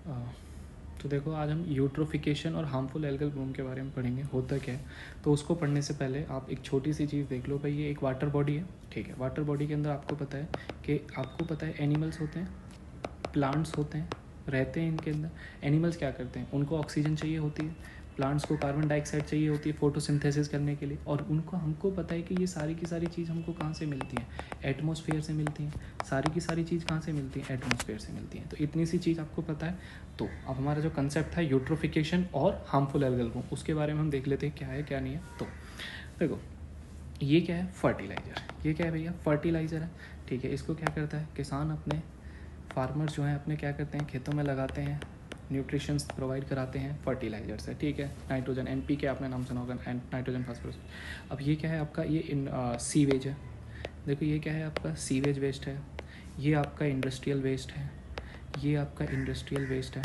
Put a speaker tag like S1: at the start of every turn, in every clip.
S1: अ, तो देखो आज हम यूट्रोफिकेशन और हार्मफुल एल्गल ब्लूम के बारे में पढ़ेंगे। होता क्या है, तो उसको पढ़ने से पहले आप एक छोटी सी चीज़ देख लो भाई। ये एक वाटर बॉडी है, ठीक है। वाटर बॉडी के अंदर आपको पता है एनिमल्स होते हैं, प्लांट्स होते हैं, रहते हैं इनके अंदर। एनिमल्स क्या करते हैं, उनको ऑक्सीजन चाहिए होती है, प्लांट्स को कार्बन डाइऑक्साइड चाहिए होती है फोटोसिंथेसिस करने के लिए। और उनको हमको पता है कि ये सारी की सारी चीज़ हमको कहाँ से मिलती है, एटमॉस्फेयर से मिलती हैं। सारी की सारी चीज़ कहाँ से मिलती है, एटमॉस्फेयर से मिलती हैं। तो इतनी सी चीज़ आपको पता है। तो अब हमारा जो कंसेप्ट था यूट्रोफिकेशन और हार्मफुल एल्गल ब्लूम, उसके बारे में हम देख लेते हैं क्या है क्या नहीं है। तो देखो, ये क्या है, फर्टिलाइज़र। ये क्या है भैया, फर्टिलाइज़र है, ठीक है। इसको क्या करता है किसान, अपने फार्मर्स जो हैं अपने क्या करते हैं, खेतों में लगाते हैं, न्यूट्रिशंस प्रोवाइड कराते हैं फर्टिलाइजर से, ठीक है। नाइट्रोजन, NPK आपने नाम सुना होगा, नाइट्रोजन फास्फोरस। अब ये क्या है आपका, ये सीवेज है। देखो ये क्या है आपका, सीवेज वेस्ट है। ये आपका इंडस्ट्रियल वेस्ट है, ये आपका इंडस्ट्रियल वेस्ट है,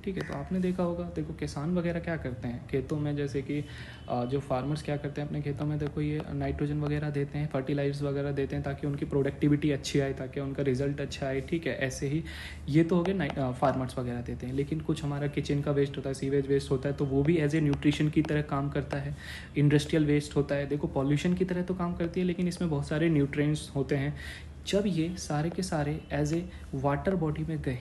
S1: ठीक है। तो आपने देखा होगा, देखो किसान वगैरह क्या करते हैं खेतों में, जैसे कि जो फार्मर्स क्या करते हैं अपने खेतों में, देखो ये नाइट्रोजन वगैरह देते हैं, फर्टिलाइजर्स वगैरह देते हैं, ताकि उनकी प्रोडक्टिविटी अच्छी आए, ताकि उनका रिजल्ट अच्छा आए, ठीक है। ऐसे ही ये तो हो गए फार्मर्स वगैरह देते हैं। लेकिन कुछ हमारा किचन का वेस्ट होता है, सीवेज वेस्ट होता है, तो वो भी एज ए न्यूट्रिशन की तरह काम करता है। इंडस्ट्रियल वेस्ट होता है, देखो पॉल्यूशन की तरह तो काम करती है, लेकिन इसमें बहुत सारे न्यूट्रिएंट्स होते हैं। जब ये सारे के सारे एज ए वाटर बॉडी में गए,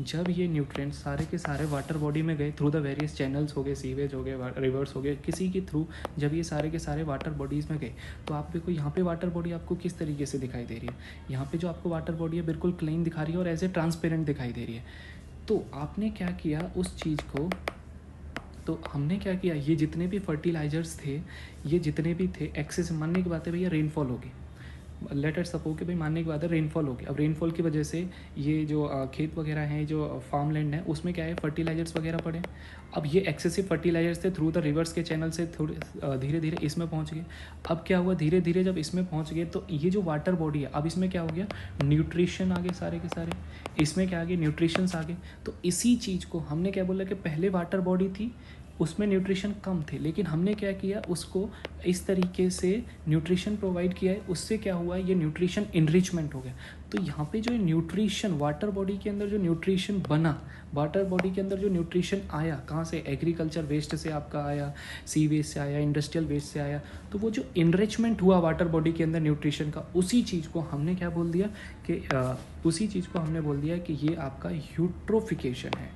S1: जब ये न्यूट्रिएंट्स सारे के सारे वाटर बॉडी में गए थ्रू द वेरियस चैनल्स हो गए, सीवेज हो गए, रिवर्स हो गए, किसी के थ्रू, जब ये सारे के सारे वाटर बॉडीज़ में गए, तो आप देखो यहाँ पे वाटर बॉडी आपको किस तरीके से दिखाई दे रही है। यहाँ पे जो आपको वाटर बॉडी है बिल्कुल क्लीन दिखा रही है और एज ए ट्रांसपेरेंट दिखाई दे रही है। तो आपने क्या किया उस चीज़ को, तो हमने क्या किया, ये जितने भी फर्टिलाइजर्स थे, ये जितने भी थे, एक्सेस मानने की बात है भैया, रेनफॉल होगी, लेटर सपो के भाई मानने के बाद रेनफॉल हो गया। अब रेनफॉल की वजह से ये जो खेत वगैरह हैं, जो फार्म लैंड है, उसमें क्या है, फर्टिलाइजर्स वगैरह पड़े। अब ये एक्सेसिव फर्टिलाइजर्स थे, थ्रू द रिवर्स के चैनल से थोड़े धीरे धीरे इसमें पहुंच गए। अब क्या हुआ, धीरे धीरे जब इसमें पहुंच गए, तो ये जो वाटर बॉडी है, अब इसमें क्या हो गया, न्यूट्रिशन आ गए सारे के सारे, इसमें क्या आ गए, न्यूट्रिशंस आ गए। तो इसी चीज़ को हमने क्या बोला कि पहले वाटर बॉडी थी, उसमें न्यूट्रिशन कम थे, लेकिन हमने क्या किया, उसको इस तरीके से न्यूट्रिशन प्रोवाइड किया है, उससे क्या हुआ, ये न्यूट्रिशन इनरिचमेंट हो गया। तो यहाँ पे जो न्यूट्रिशन वाटर बॉडी के अंदर जो न्यूट्रिशन बना, वाटर बॉडी के अंदर जो न्यूट्रिशन आया, कहाँ से, एग्रीकल्चर वेस्ट से आपका आया, सी वेस्ट से आया, इंडस्ट्रियल वेस्ट से आया। तो वो जो इनरिचमेंट हुआ वाटर बॉडी के अंदर न्यूट्रिशन का, उसी चीज़ को हमने क्या बोल दिया कि उसी चीज़ को हमने बोल दिया कि ये आपका यूट्रोफिकेशन है।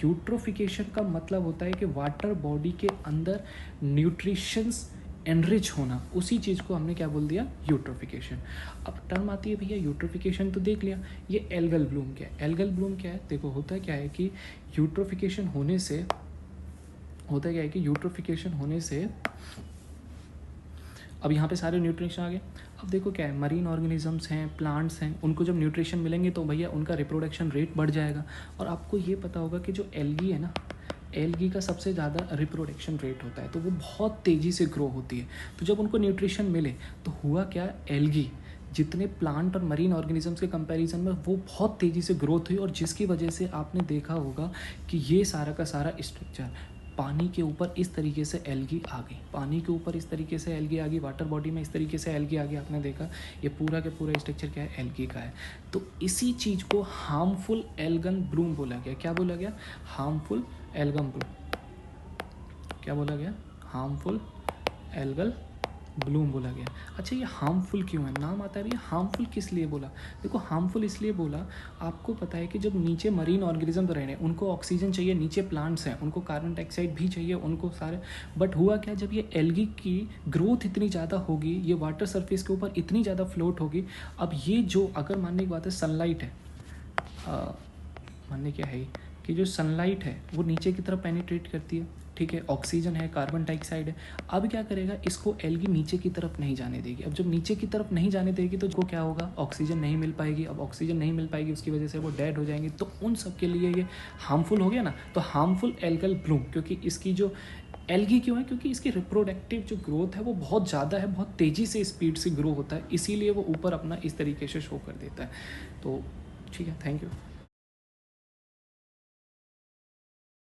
S1: यूट्रोफिकेशन का मतलब होता है कि वाटर बॉडी के अंदर न्यूट्रिशंस एनरिच होना, उसी चीज़ को हमने क्या बोल दिया, यूट्रोफिकेशन। अब टर्म आती है भैया यूट्रोफिकेशन, तो देख लिया ये एल्गल ब्लूम क्या है। एल्गल ब्लूम क्या है, देखो होता क्या है कि यूट्रोफिकेशन होने से, होता क्या है कि यूट्रोफिकेशन होने से अब यहाँ पे सारे न्यूट्रिशन आ गए। अब देखो क्या है, मरीन ऑर्गेनिजम्स हैं, प्लांट्स हैं, उनको जब न्यूट्रिशन मिलेंगे तो भैया उनका रिप्रोडक्शन रेट बढ़ जाएगा। और आपको ये पता होगा कि जो एल्गी है ना, एल्गी का सबसे ज़्यादा रिप्रोडक्शन रेट होता है, तो वो बहुत तेज़ी से ग्रो होती है। तो जब उनको न्यूट्रिशन मिले तो हुआ क्या, एल्गी जितने प्लांट और मरीन ऑर्गेनिजम्स के कंपैरिजन में वो बहुत तेज़ी से ग्रोथ हुई, और जिसकी वजह से आपने देखा होगा कि ये सारा का सारा स्ट्रक्चर पानी के ऊपर इस तरीके से एल्गी आ गई, पानी के ऊपर इस तरीके से एल्गी आ गई, वाटर बॉडी में इस तरीके से एल्गी आ गई। आपने देखा ये पूरा के पूरा स्ट्रक्चर क्या है, एल्गी का है। तो इसी चीज़ को हार्मफुल एल्गन ब्लूम बोला गया। क्या बोला गया, हार्मफुल एल्गन ब्लूम। क्या बोला गया, हार्मफुल एल्गल ब्लूम बोला गया। अच्छा ये हार्मफुल क्यों है, नाम आता है भैया, हार्मफुल किस लिए बोला। देखो हार्मफुल इसलिए बोला, आपको पता है कि जब नीचे मरीन ऑर्गेनिज्म रह रहे हैं, उनको ऑक्सीजन चाहिए, नीचे प्लांट्स हैं, उनको कार्बन डाइऑक्साइड भी चाहिए, उनको सारे। बट हुआ क्या, जब ये एल्गी की ग्रोथ इतनी ज़्यादा होगी, ये वाटर सरफेस के ऊपर इतनी ज़्यादा फ्लोट होगी, अब ये जो, अगर मानने की बात है सनलाइट है, मानने क्या है कि जो सनलाइट है वो नीचे की तरफ पेनिट्रेट करती है, ठीक है, ऑक्सीजन है, कार्बन डाइऑक्साइड है। अब क्या करेगा, इसको एल्गी नीचे की तरफ नहीं जाने देगी। अब जब नीचे की तरफ नहीं जाने देगी तो इसको क्या होगा, ऑक्सीजन नहीं मिल पाएगी। अब ऑक्सीजन नहीं मिल पाएगी, उसकी वजह से वो डेड हो जाएंगे। तो उन सब के लिए ये हार्मफुल हो गया ना। तो हार्मफुल एल्गल ब्लूम, क्योंकि इसकी जो एल्गी क्यों है, क्योंकि इसकी रिप्रोडक्टिव जो ग्रोथ है वो बहुत ज़्यादा है, बहुत तेज़ी से स्पीड से ग्रो होता है, इसीलिए वो ऊपर अपना इस तरीके से शो कर देता है। तो ठीक है, थैंक यू।